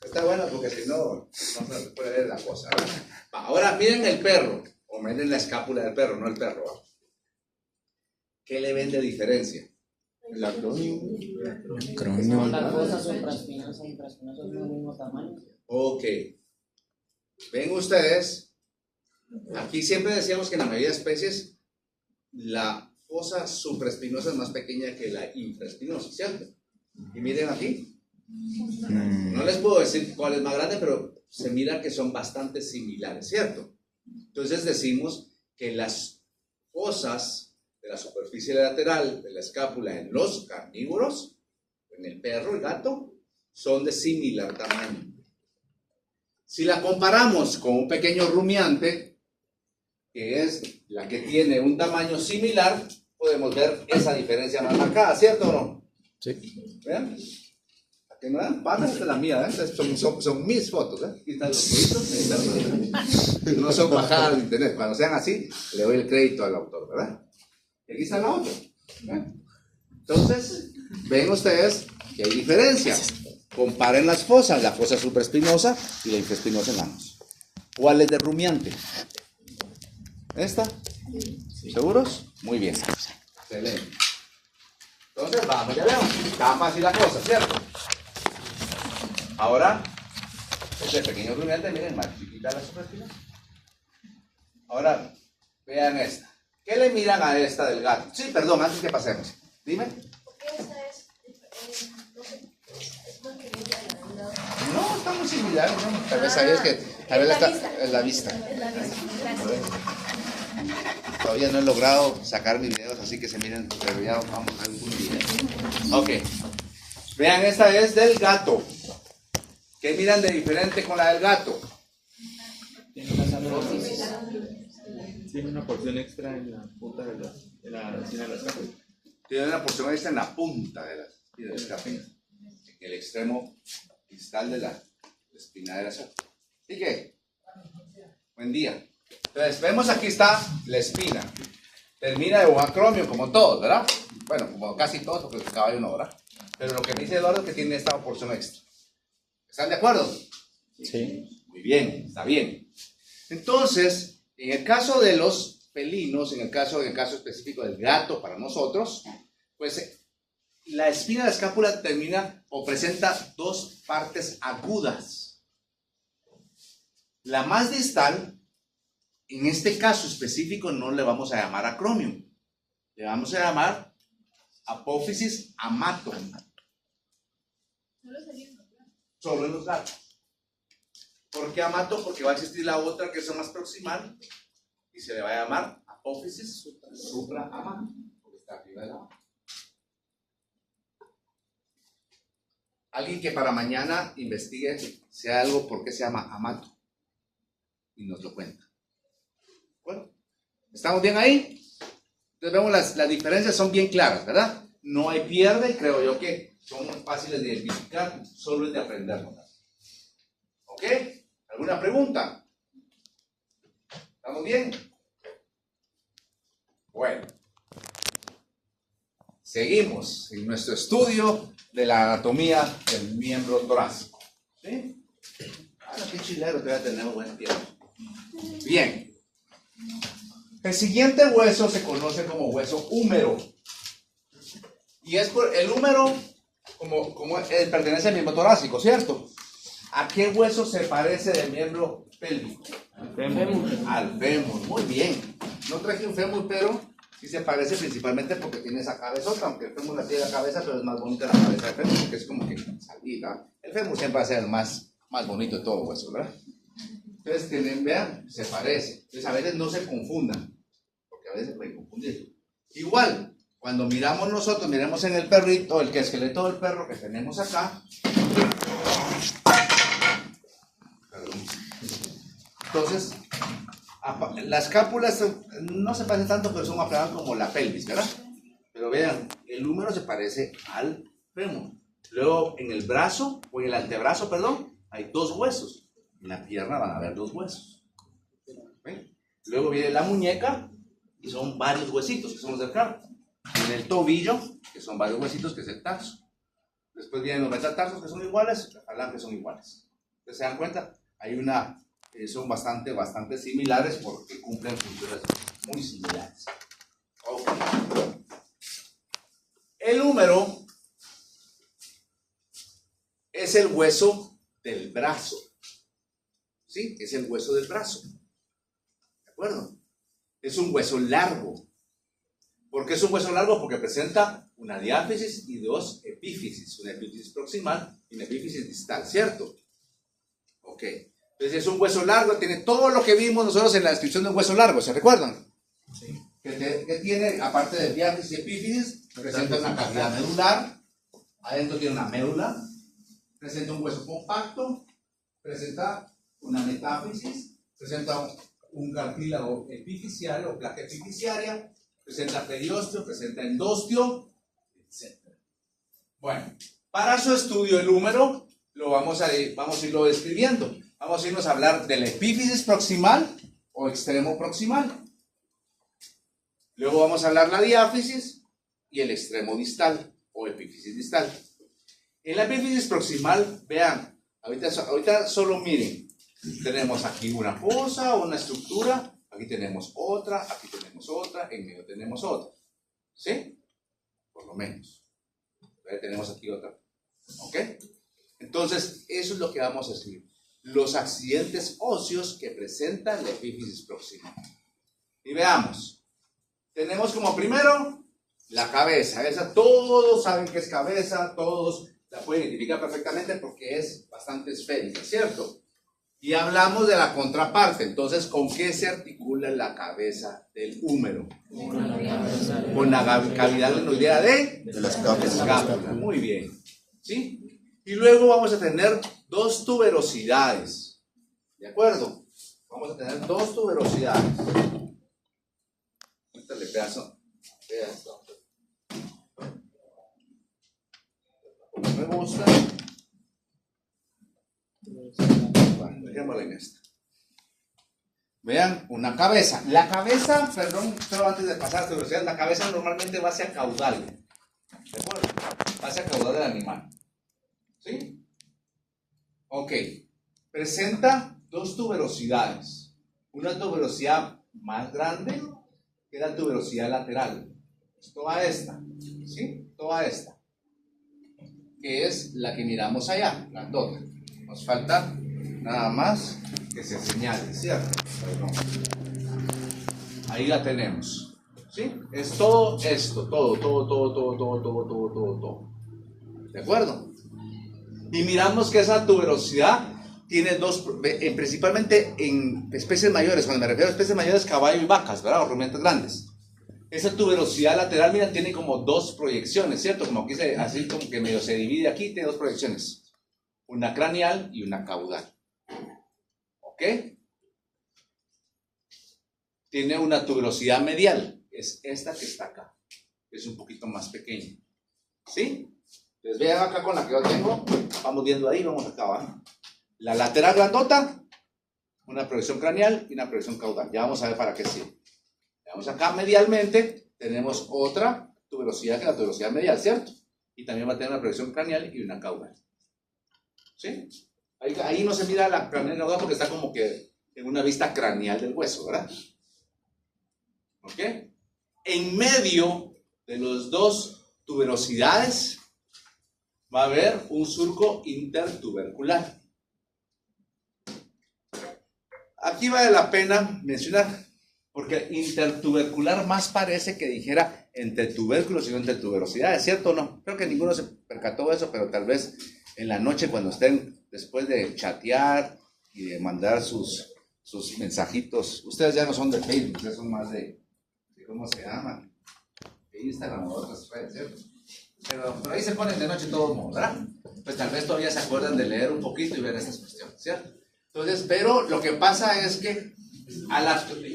Está bueno porque si no, no se puede ver la cosa, ¿verdad? Ahora miren el perro, o miren la escápula del perro, no el perro, ¿verdad? ¿Qué le ven de diferencia? El acrónimo. Acrónimo. Las cosas supraespinosas y intraespinosas son del mismo tamaño. Ok. Ven ustedes, aquí siempre decíamos que en la mayoría de especies la fosa supraespinosa es más pequeña que la infraespinosa, ¿cierto? Y miren aquí. No les puedo decir cuál es más grande, pero se mira que son bastante similares, ¿cierto? Entonces decimos que las fosas de la superficie lateral de la escápula en los carnívoros, en el perro, el gato, son de similar tamaño. Si la comparamos con un pequeño rumiante, que es la que tiene un tamaño similar, podemos ver esa diferencia más marcada, ¿cierto o no? Sí. ¿Vean? Que no dan patas, esta es la mía, ¿eh? Son mis fotos, ¿eh? Aquí están los fotitos, ahí están los- no son bajadas de internet. Cuando sean así, le doy el crédito al autor, ¿verdad? Y aquí está la otra. ¿Ven? Entonces, ven ustedes que hay diferencias. Comparen las fosas, la fosa supraespinosa y la infraespinosa en ambos. ¿Cuál es de rumiante? ¿Esta? ¿Seguros? Muy bien. Excelente. Entonces, vamos, ya vemos. Está fácil la cosa, ¿cierto? Ahora, este pequeño rumiante, miren, más chiquita la supraespinosa. Ahora, vean esta. ¿Qué le miran a esta del gato? Sí, perdón, antes que pasemos. Dime. ¿Por qué esta es No, está muy similar, ¿no? Tal vez ahí es que, tal vez es la vista. Es la vista. A Gracias. ver. Todavía no he logrado sacar mis videos, así que se miren, pero ya vamos a algún video. Ok. Vean, esta es del gato. ¿Qué miran de diferente con la del gato? Tiene una apófisis. Tiene una porción extra en la punta de la esquina de las capas. Tiene una porción extra en la punta de la escape, en el extremo distal de la espina de la escape. ¿Y qué? Buen día. Entonces, vemos aquí está la espina. Termina de un acromio, como todos, ¿verdad? Bueno, como casi todos, porque el caballo no, ¿verdad? Pero lo que me dice Eduardo es que tiene esta porción extra. ¿Están de acuerdo? Sí. Muy bien, está bien. Entonces, en el caso de los felinos, en el caso específico del gato para nosotros, pues la espina de la escápula termina o presenta dos partes agudas. La más distal, en este caso específico, no le vamos a llamar acromion, le vamos a llamar apófisis amatum. Solo en los gatos. ¿Por qué amato? Porque va a existir la otra que es más proximal y se le va a llamar apófisis supra amatum, porque está arriba de la mano. Alguien que para mañana investigue sea algo por qué se llama amato y nos lo cuenta. Bueno, ¿estamos bien ahí? Entonces vemos las diferencias son bien claras, ¿verdad? No hay pierde y creo yo que son muy fáciles de identificar, solo es de aprenderlo. ¿Ok? ¿Alguna pregunta? ¿Estamos bien? Bueno. Seguimos en nuestro estudio de la anatomía del miembro torácico. ¿Sí? Ah, no, qué chilero, todavía tenemos buen tiempo. Bien. El siguiente hueso se conoce como hueso húmero. Y es por el húmero, como pertenece al miembro torácico, ¿cierto? ¿A qué hueso se parece del miembro pélvico? Al fémur. Al fémur, muy bien. No traje un fémur, pero sí se parece principalmente porque tiene esa cabezota, aunque el fémur la tiene la cabeza, pero es más bonita la cabeza del fémur, porque es como que salida. El fémur siempre va a ser el más bonito de todo el hueso, ¿verdad? Entonces, vean, se parece. Entonces, a veces no se confundan, porque a veces se pueden confundir. Igual, cuando miramos nosotros, miremos en el perrito, el esqueleto del perro que tenemos acá. Entonces, las cápulas no se parecen tanto, pero son aplanadas como la pelvis, ¿verdad? Pero vean, el húmero se parece al fémur. Luego, en el brazo, o en el antebrazo, perdón, hay dos huesos. En la pierna van a haber dos huesos. ¿Ven? Luego viene la muñeca, y son varios huesitos, que son los del carpo. Viene el tobillo, que son varios huesitos, que es el tarso. Después vienen los metatarsos, que son iguales, las falanges son iguales. Entonces, ¿se dan cuenta? Hay son bastante similares porque cumplen funciones muy similares. Okay. El húmero es el hueso del brazo. ¿Sí? Es el hueso del brazo. ¿De acuerdo? Es un hueso largo. ¿Por qué es un hueso largo? Porque presenta una diáfisis y dos epífisis. Una epífisis proximal y una epífisis distal, ¿cierto? Ok. Entonces es un hueso largo, tiene todo lo que vimos nosotros en la descripción de un hueso largo, ¿se recuerdan? Sí. Que tiene, aparte de diáfisis y epífisis, presenta una cavidad medular, adentro tiene una médula, presenta un hueso compacto, presenta una metáfisis, presenta un cartílago epifisiario o placa epifisiaria, presenta periósteo, presenta endostio, etc. Bueno, para su estudio el húmero vamos a irlo describiendo. Vamos a irnos a hablar de la epífisis proximal o extremo proximal. Luego vamos a hablar la diáfisis y el extremo distal o epífisis distal. En la epífisis proximal, vean, ahorita solo miren, tenemos aquí una fosa, una estructura, aquí tenemos otra, en medio tenemos otra. ¿Sí? Por lo menos. Tenemos aquí otra. ¿Ok? Entonces, eso es lo que vamos a escribir. Los accidentes óseos que presentan la epífisis proximal. Y veamos. Tenemos como primero la cabeza. Esa, todos saben que es cabeza, todos La puede identificar perfectamente porque es bastante esférica, ¿cierto? Y hablamos de la contraparte. Entonces, ¿con qué se articula la cabeza del húmero? Con la cavidad glenoidea de la escápula. Muy bien. ¿Sí? Y luego vamos a tener dos tuberosidades. ¿De acuerdo? Vamos a tener dos tuberosidades. Métale pedazo. Me gusta. Bueno, dejémosla en esta. Vean, una cabeza. La cabeza, perdón, pero antes de pasar a tuberosidad, la cabeza normalmente va hacia caudal. ¿De acuerdo? Va hacia caudal del animal. ¿Sí? Ok. Presenta dos tuberosidades. Una tuberosidad más grande que la tuberosidad lateral. Es toda esta. ¿Sí? Toda esta. Que es la que miramos allá, la grandota. Nos falta nada más que se señale, ¿cierto? Perdón. Ahí la tenemos. ¿Sí? Es todo esto, todo. ¿De acuerdo? Y miramos que esa tuberosidad tiene dos, principalmente en especies mayores. Cuando me refiero a especies mayores, caballo y vacas, ¿verdad? O rumiantes grandes. Esa tuberosidad lateral, mira, tiene como dos proyecciones, ¿cierto? Como aquí así como que medio se divide aquí, tiene dos proyecciones. Una craneal y una caudal. ¿Ok? Tiene una tuberosidad medial, es esta que está acá. Es un poquito más pequeña. ¿Sí? Entonces vean acá con la que yo tengo, vamos viendo ahí, vamos acá abajo. La lateral grandota, una proyección craneal y una proyección caudal. Ya vamos a ver para qué sirve. Veamos acá medialmente, tenemos otra tuberosidad que la tuberosidad medial, ¿cierto? Y también va a tener una proyección craneal y una caudal. ¿Sí? Ahí no se mira la craneal caudal porque está como que en una vista craneal del hueso, ¿verdad? ¿Ok? En medio de los dos tuberosidades va a haber un surco intertubercular. Aquí vale la pena mencionar, porque intertubercular más parece que dijera entre tubérculos y no entre tuberosidades, ¿cierto o no? Creo que ninguno se percató de eso, pero tal vez en la noche cuando estén después de chatear y de mandar sus mensajitos, ustedes ya no son de Facebook, ustedes son más de ¿cómo se llama? De Instagram o otras redes, ¿cierto? Pero ahí se ponen de noche todos modos, ¿verdad? Pues tal vez todavía se acuerdan de leer un poquito y ver estas cuestiones, ¿cierto? Entonces, pero lo que pasa es que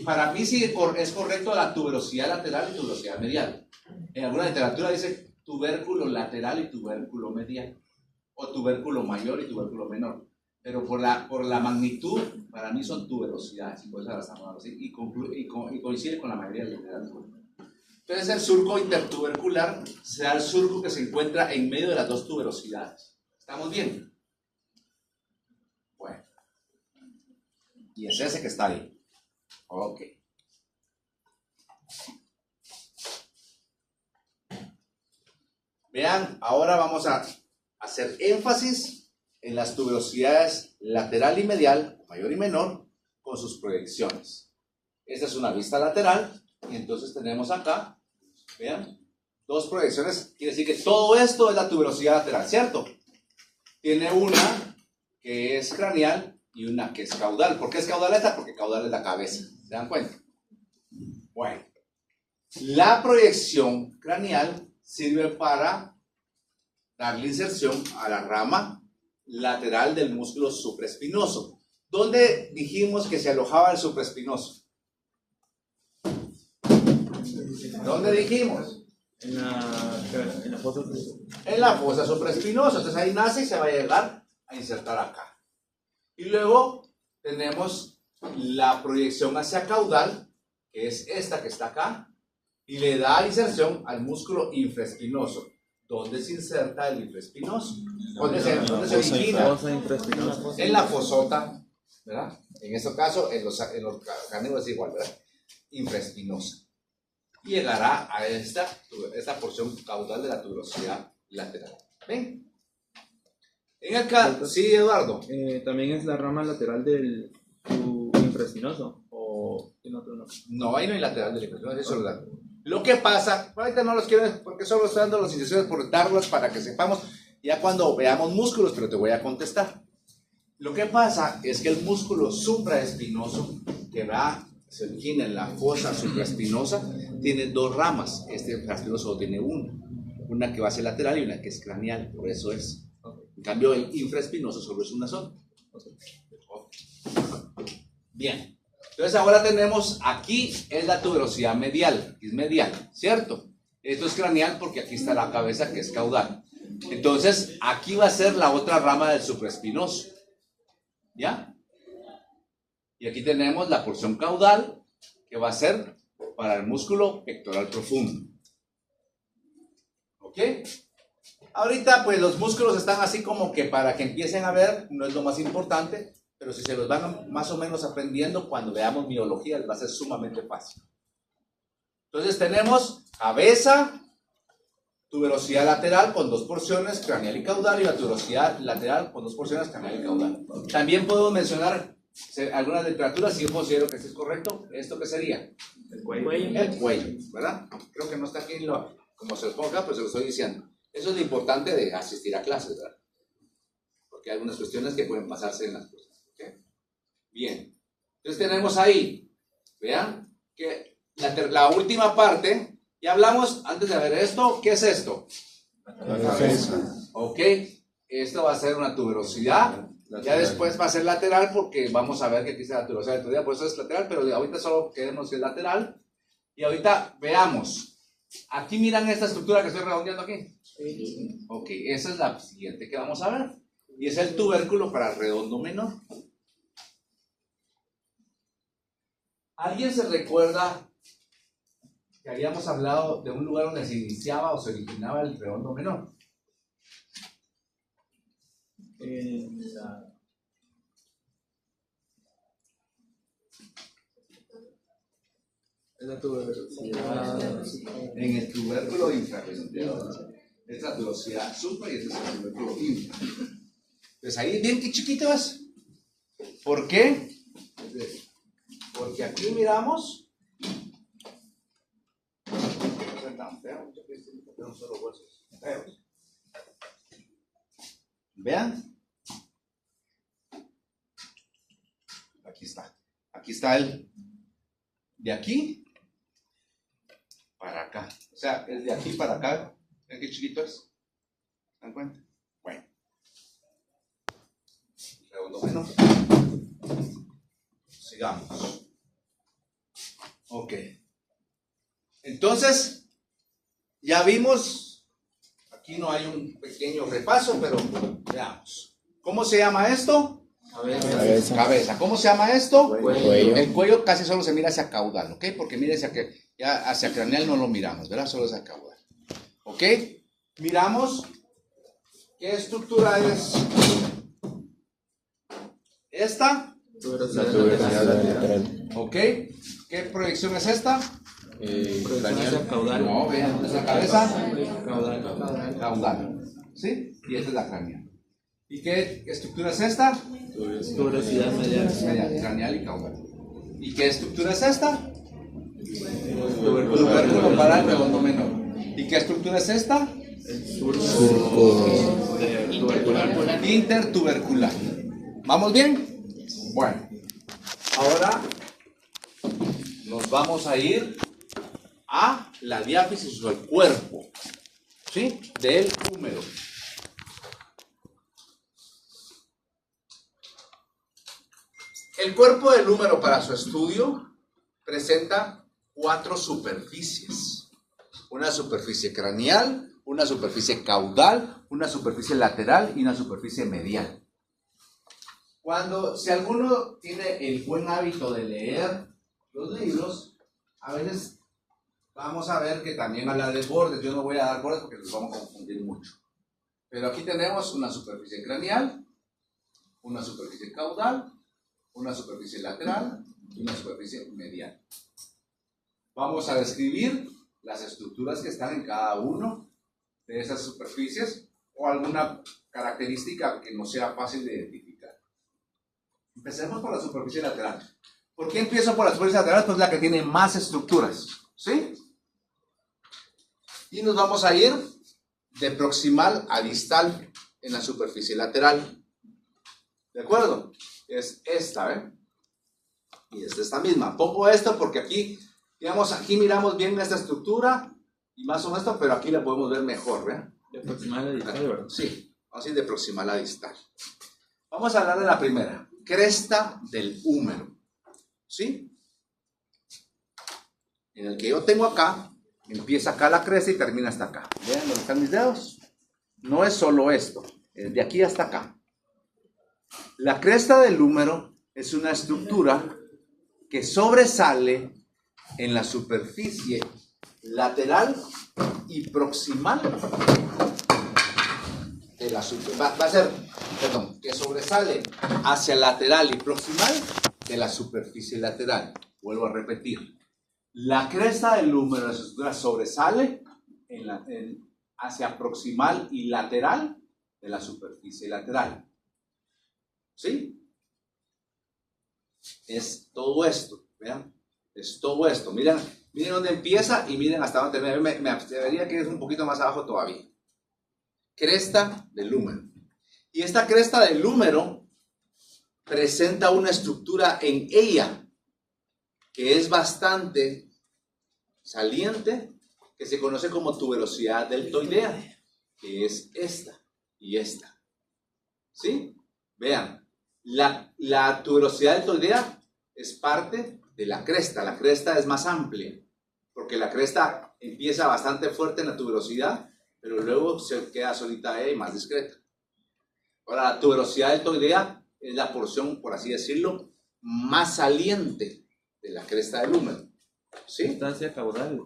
para mí sí es correcto la tuberosidad lateral y tuberosidad medial. En alguna literatura dice tubérculo lateral y tubérculo medial, o tubérculo mayor y tubérculo menor. Pero por la magnitud, para mí son tuberosidades, y por eso las estamos así, y coincide con la mayoría de la literatura. Entonces el surco intertubercular será el surco que se encuentra en medio de las dos tuberosidades. ¿Estamos bien? Bueno. Y es ese que está ahí. Ok. Vean, ahora vamos a hacer énfasis en las tuberosidades lateral y medial, mayor y menor, con sus proyecciones. Esta es una vista lateral, y entonces tenemos acá, vean, dos proyecciones, quiere decir que todo esto es la tuberosidad lateral, ¿cierto? Tiene una que es craneal y una que es caudal. ¿Por qué es caudal esta? Porque caudal es la cabeza, ¿se dan cuenta? Bueno, la proyección craneal sirve para darle inserción a la rama lateral del músculo supraespinoso. ¿Dónde dijimos que se alojaba el supraespinoso? ¿Dónde dijimos? En la fosa. En la fosa supraespinosa. Entonces ahí nace y se va a llegar a insertar acá. Y luego tenemos la proyección hacia caudal, que es esta que está acá, y le da inserción al músculo infraespinoso. ¿Dónde se inserta el infraespinoso? ¿Dónde se origina? En la fosota, ¿verdad? En este caso, en los carnívoros es igual, ¿verdad? Infraespinosa. Y llegará a esta porción caudal de la tuberosidad lateral. ¿Ven? En el caso, sí, Eduardo. También es la rama lateral del infraespinoso, o en otro no. No, ahí no hay lateral del infraespinoso, eso es lateral. Lo que pasa, ahorita no los quiero porque solo estoy dando las instrucciones por darlas para que sepamos Ya cuando veamos músculos, pero te voy a contestar. Lo que pasa es que el músculo supraespinoso, que se origina en la fosa supraespinosa, tiene dos ramas. Este espinoso solo tiene una que va hacia el lateral y una que es craneal, por eso es. En cambio, el infraespinoso solo es una sola. Bien. Entonces ahora tenemos aquí es la tuberosidad medial, es medial, ¿cierto? Esto es craneal porque aquí está la cabeza que es caudal. Entonces aquí va a ser la otra rama del supraespinoso, ¿ya? Y aquí tenemos la porción caudal que va a ser para el músculo pectoral profundo. ¿Ok? Ahorita pues los músculos están así como que para que empiecen a ver, no es lo más importante. Pero si se los van más o menos aprendiendo, cuando veamos miología, les va a ser sumamente fácil. Entonces tenemos cabeza, tuberosidad lateral con dos porciones, craneal y caudal, y la tuberosidad lateral con dos porciones, craneal y caudal. También podemos mencionar algunas literaturas, si yo considero que esto es correcto. ¿Esto qué sería? El cuello. El cuello, ¿verdad? Creo que no está aquí como se lo pongo acá, pues se lo estoy diciendo. Eso es lo importante de asistir a clases, ¿verdad? Porque hay algunas cuestiones que pueden pasarse en las cosas. Bien, entonces tenemos ahí, vean, que la última parte, ya hablamos antes de ver esto, ¿qué es esto? La cabeza. Ok, esto va a ser una tuberosidad, ya después va a ser lateral porque vamos a ver que aquí está la tuberosidad, por eso es lateral, pero ahorita solo queremos que es lateral. Y ahorita veamos, aquí miran esta estructura que estoy redondeando aquí. Ok, esa es la siguiente que vamos a ver, y es el tubérculo para el redondo menor. ¿Alguien se recuerda que habíamos hablado de un lugar donde se iniciaba o se originaba el redondo menor? En la tuberosidad. En el tubérculo infrarredondeado. Esta es la tuberosidad supra y este es el tubérculo infra. Pues ahí bien que chiquito es. ¿Por qué? Porque aquí miramos. No son tan feos, no son los huesos feos. Vean. Aquí está. Aquí está el de aquí para acá. O sea, el de aquí para acá. ¿Ven qué chiquito es? ¿Se dan cuenta? Bueno. Redondo menor. Sigamos. Ok. Entonces, ya vimos, aquí no hay un pequeño repaso, pero veamos. ¿Cómo se llama esto? Cabeza. Cabeza. ¿Cómo se llama esto? Cuello. El cuello casi solo se mira hacia caudal, ¿ok? Porque mire hacia craneal no lo miramos, ¿verdad? Solo hacia caudal. ¿Ok? Miramos qué estructura es esta. La tuberosidad lateral. ¿Ok? ¿Qué proyección es esta? Craneal. Caudal. No, vean, esa cabeza. Caudal. Caudal. ¿Sí? Y esta es la craneal. ¿Y qué estructura es esta? Tuberosidad medial. Medial, craneal y caudal. ¿Y qué estructura es esta? Tubérculo para el redondo menor. ¿Y qué estructura es esta? Surco. Tubercular. Intertubercular. ¿Vamos bien? Bueno, ahora nos vamos a ir a la diáfisis o el cuerpo, ¿sí? Del húmero. El cuerpo del húmero para su estudio presenta 4 superficies. Una superficie craneal, una superficie caudal, una superficie lateral y una superficie medial. Si alguno tiene el buen hábito de leer los libros, a veces vamos a ver que también habla de bordes. Yo no voy a dar bordes porque los vamos a confundir mucho. Pero aquí tenemos una superficie craneal, una superficie caudal, una superficie lateral y una superficie medial. Vamos a describir las estructuras que están en cada uno de esas superficies o alguna característica que no sea fácil de identificar. Empecemos por la superficie lateral. ¿Por qué empiezo por la superficie lateral? Pues es la que tiene más estructuras, ¿sí? Y nos vamos a ir de proximal a distal. en la superficie lateral. ¿De acuerdo? Es esta, ¿eh? Y es esta misma. Pongo esto porque aquí, digamos, aquí miramos bien esta estructura y más o menos esto, pero aquí la podemos ver mejor, ¿verdad? De aproximar la distancia, ¿verdad? Sí, vamos a ir de proximal a distal. Vamos a hablar de la primera, cresta del húmero, ¿sí? En el que yo tengo acá, empieza acá la cresta y termina hasta acá. ¿Vean dónde están mis dedos? No es solo esto, es de aquí hasta acá. La cresta del húmero es una estructura que sobresale en la superficie lateral y proximal de la que sobresale hacia lateral y proximal de la superficie lateral. Vuelvo a repetir. La cresta del húmero de la estructura sobresale hacia proximal y lateral de la superficie lateral. ¿Sí? Es todo esto, ¿vean? Es todo esto. Miren dónde empieza y miren hasta dónde termina. Me atrevería que es un poquito más abajo todavía. Cresta del húmero. Y esta cresta del húmero presenta una estructura en ella que es bastante saliente, que se conoce como tuberosidad deltoidea, que es esta y esta. ¿Sí? Vean, la tuberosidad deltoidea es parte de la cresta. La cresta es más amplia, porque la cresta empieza bastante fuerte en la tuberosidad, pero luego se queda solita y más discreta. Ahora, la tuberosidad deltoidea es la porción, por así decirlo, más saliente de la cresta del húmero. ¿Sí? Distancia caudal.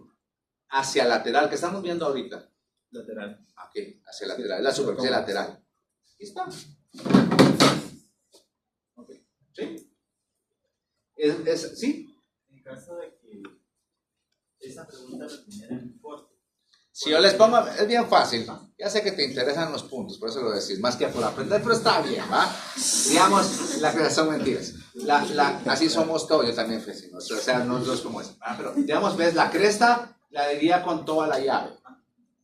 Hacia lateral, que estamos viendo ahorita. Lateral. Aquí, hacia lateral, es la superficie lateral. Aquí está. Okay. ¿Sí? ¿Sí? En caso de que esa pregunta la tuviera en corto. Si yo les pongo, es bien fácil, ya sé que te interesan los puntos, por eso lo decís, más que por aprender, pero está bien, ¿va? Digamos, la creación mentiras. Así somos todos, yo también fui, o sea, no es como eso, ¿verdad? Pero, digamos, ves, la cresta la diría con toda la llave,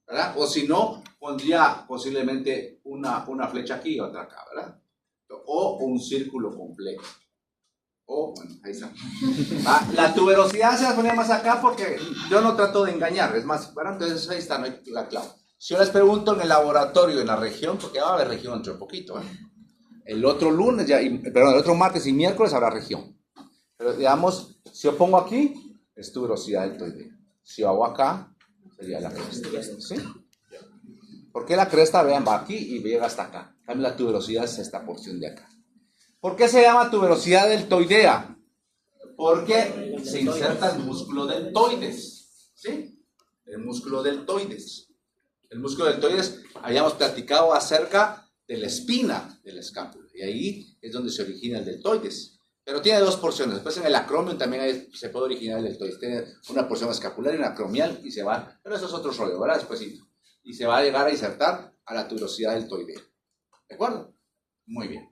¿verdad? O si no, pondría posiblemente una flecha aquí y otra acá, ¿verdad? O un círculo completo. Oh, bueno, ahí está. La tuberosidad se la ponía más acá porque yo no trato de engañar, es más, bueno, entonces ahí está, no hay la clave. Si yo les pregunto en el laboratorio, en la región, porque va a haber región dentro de poquito, el otro lunes, el otro martes y miércoles habrá región. Pero digamos, si yo pongo aquí, es tuberosidad deltoidea. Si yo hago acá, sería la cresta. ¿Sí? ¿Por qué la cresta, vean, va aquí y llega hasta acá? En cambio, la tuberosidad es esta porción de acá. ¿Por qué se llama tuberosidad deltoidea? Porque se inserta el músculo deltoides. ¿Sí? El músculo deltoides. El músculo deltoides, habíamos platicado acerca de la espina de la escápula. Y ahí es donde se origina el deltoides. Pero tiene dos porciones. Después en el acromion también se puede originar el deltoides. Tiene una porción escapular y una acromial y se va. Pero eso es otro rollo, ¿verdad? Despuésito. Y se va a llegar a insertar a la tuberosidad deltoidea. ¿De acuerdo? Muy bien.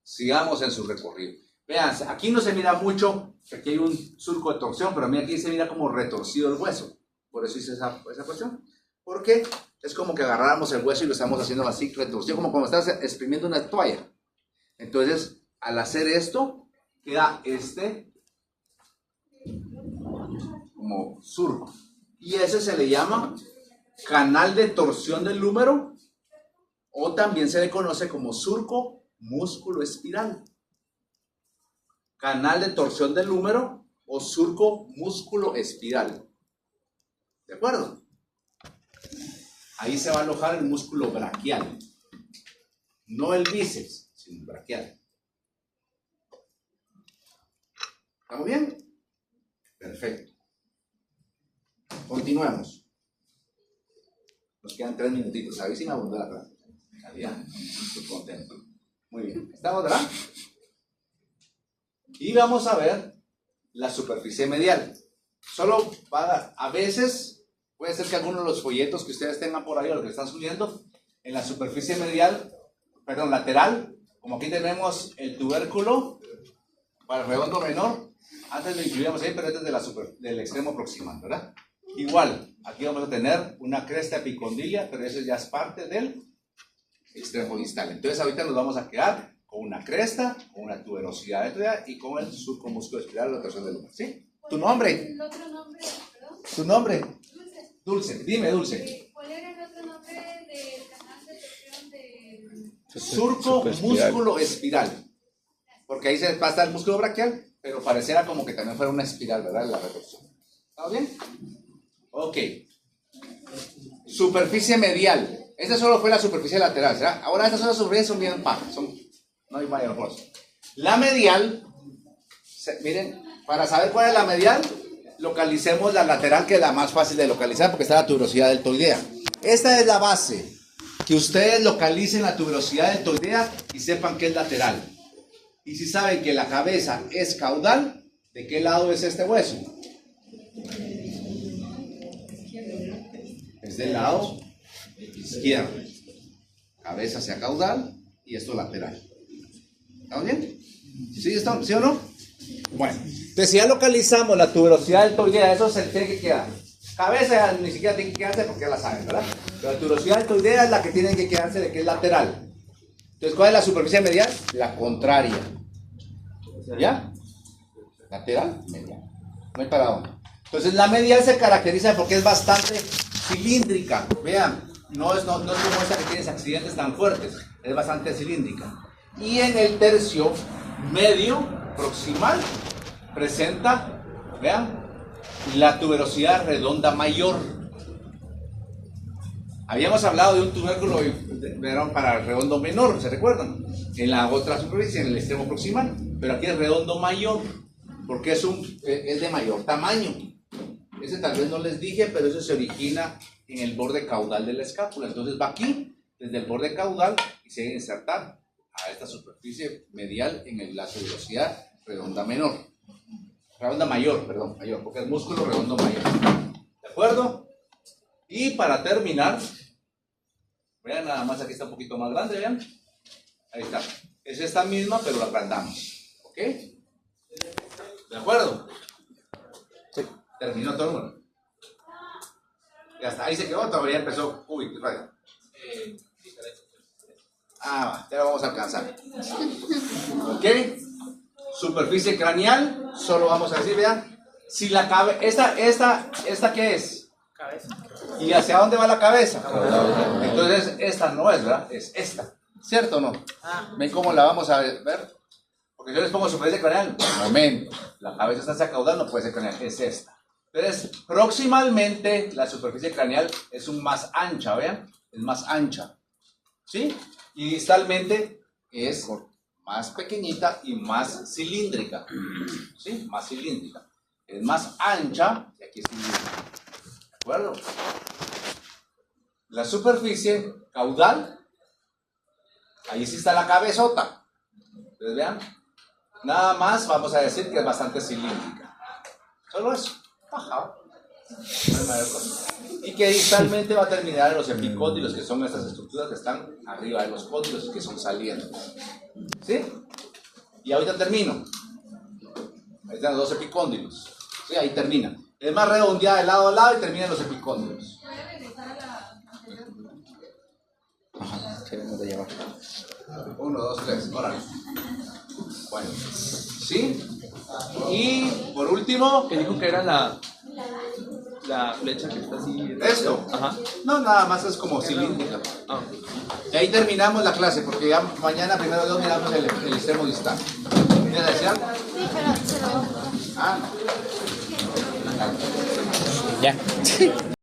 Sigamos en su recorrido. Vean, aquí no se mira mucho, aquí hay un surco de torsión, pero a mí aquí se mira como retorcido el hueso. Por eso hice esa cuestión. Porque es como que agarráramos el hueso y lo estamos haciendo así, retorcido, como cuando estás exprimiendo una toalla. Entonces, al hacer esto, queda como surco. Y ese se le llama canal de torsión del húmero, o también se le conoce como surco músculo espiral. Canal de torsión del húmero o surco músculo espiral. ¿De acuerdo? Ahí se va a alojar el músculo braquial. No el bíceps, sino el braquial. ¿Estamos bien? Perfecto. Continuemos. Nos quedan 3 minutitos. A ver si me abundó la clase. Ya, estoy contento. Muy bien. ¿Estamos, verdad? Y vamos a ver la superficie medial. Solo a veces puede ser que algunos de los folletos que ustedes tengan por ahí o los que están subiendo, en la superficie medial, lateral, como aquí tenemos el tubérculo para el redondo menor, antes lo incluíamos ahí, pero este es del extremo proximal, ¿verdad? Igual, aquí vamos a tener una cresta epicondila, pero eso ya es parte del extremo distal. Entonces ahorita nos vamos a quedar con una cresta, con una tuberosidad de toidea y con el surco músculo espiral, la rotación del lumbar. ¿Sí? ¿Tu nombre? El otro nombre, perdón. ¿Tu nombre? Dulce. Dulce. Dime, Dulce. ¿Cuál era el otro nombre del canal de torsión de... Surco Supraespiral. músculo espiral. Porque ahí se pasa el músculo braquial, pero pareciera como que también fuera una espiral, ¿verdad? La retorsión. ¿Está bien? Ok. Superficie medial. Esta solo fue la superficie lateral, ¿verdad? Ahora estas son las superficies, son bien pajas, no hay mayor cosa. La medial, miren, para saber cuál es la medial, localicemos la lateral, que es la más fácil de localizar, porque está la tuberosidad deltoidea. Esta es la base. Que ustedes localicen la tuberosidad deltoidea y sepan que es lateral. Y si saben que la cabeza es caudal, ¿de qué lado es este hueso? Es del lado izquierdo. Cabeza hacia caudal y esto lateral. ¿Estamos bien? ¿Sí o no? Bueno, entonces si ya localizamos la tuberosidad deltoidea, eso se tiene que quedar. Cabeza ni siquiera tiene que quedarse porque ya la saben, ¿verdad? Pero la tuberosidad deltoidea es la que tiene que quedarse de que es lateral. Entonces, ¿cuál es la superficie medial? La contraria. ¿Ya? Lateral, medial. No hay para dónde. Entonces, la medial se caracteriza porque es bastante cilíndrica. Vean, no es como esta que tienes accidentes tan fuertes. Es bastante cilíndrica. Y en el tercio medio proximal presenta, vean, la tuberosidad redonda mayor. Habíamos hablado de un tubérculo para el redondo menor, ¿se recuerdan? En la otra superficie, en el extremo proximal, pero aquí es redondo mayor, porque es de mayor tamaño. Ese tal vez no les dije, pero eso se origina en el borde caudal de la escápula. Entonces va aquí, desde el borde caudal, y se debe insertar a esta superficie medial en la tuberosidad redonda menor. Redonda mayor, perdón, mayor, porque es músculo redondo mayor. ¿De acuerdo? Y para terminar, vean nada más, aquí está un poquito más grande, vean. Ahí está. Es esta misma, pero la agrandamos. ¿Ok? ¿De acuerdo? Sí. Terminó todo el mundo. Ya está, ahí se quedó, todavía empezó. Uy, qué raro. Ya lo vamos a alcanzar. ¿Ok? Superficie craneal, solo vamos a decir, vean, si la cabeza, esta ¿qué es? Cabeza. ¿Y hacia dónde va la cabeza? Entonces, esta no es, ¿verdad? Es esta. ¿Cierto o no? ¿Ven cómo la vamos a ver? Porque yo les pongo superficie craneal. Un momento. La cabeza está hacia caudal, no puede ser craneal. Es esta. Entonces, proximalmente, la superficie craneal es más ancha, ¿vean? Es más ancha. ¿Sí? Y distalmente es más pequeñita y más cilíndrica. ¿Sí? Más cilíndrica. Es más ancha y aquí es cilíndrica. ¿De acuerdo? La superficie caudal, ahí sí está la cabezota. Entonces vean, nada más vamos a decir que es bastante cilíndrica. Solo eso. Ajá. No hay mayor cosa. Y que distalmente va a terminar en los epicóndilos, que son estas estructuras que están arriba de los cóndilos y que son salientes. ¿Sí? Y ahorita termino. Ahí están los dos epicóndilos. Sí, ahí termina. Es más redondeada de lado a lado y termina en los epicóndilos. Ajá, queremos de llevar. 1, 2, 3, órale. Bueno, ¿sí? Y por último, Que dijo que era la flecha que está así. esto. Ajá. No, nada más es como cilíndrica. Ah. Y ahí terminamos la clase, porque ya mañana primero Dios miramos el extremo distal. ¿Quieres decir algo? Sí, pero se lo... Ah, Ya.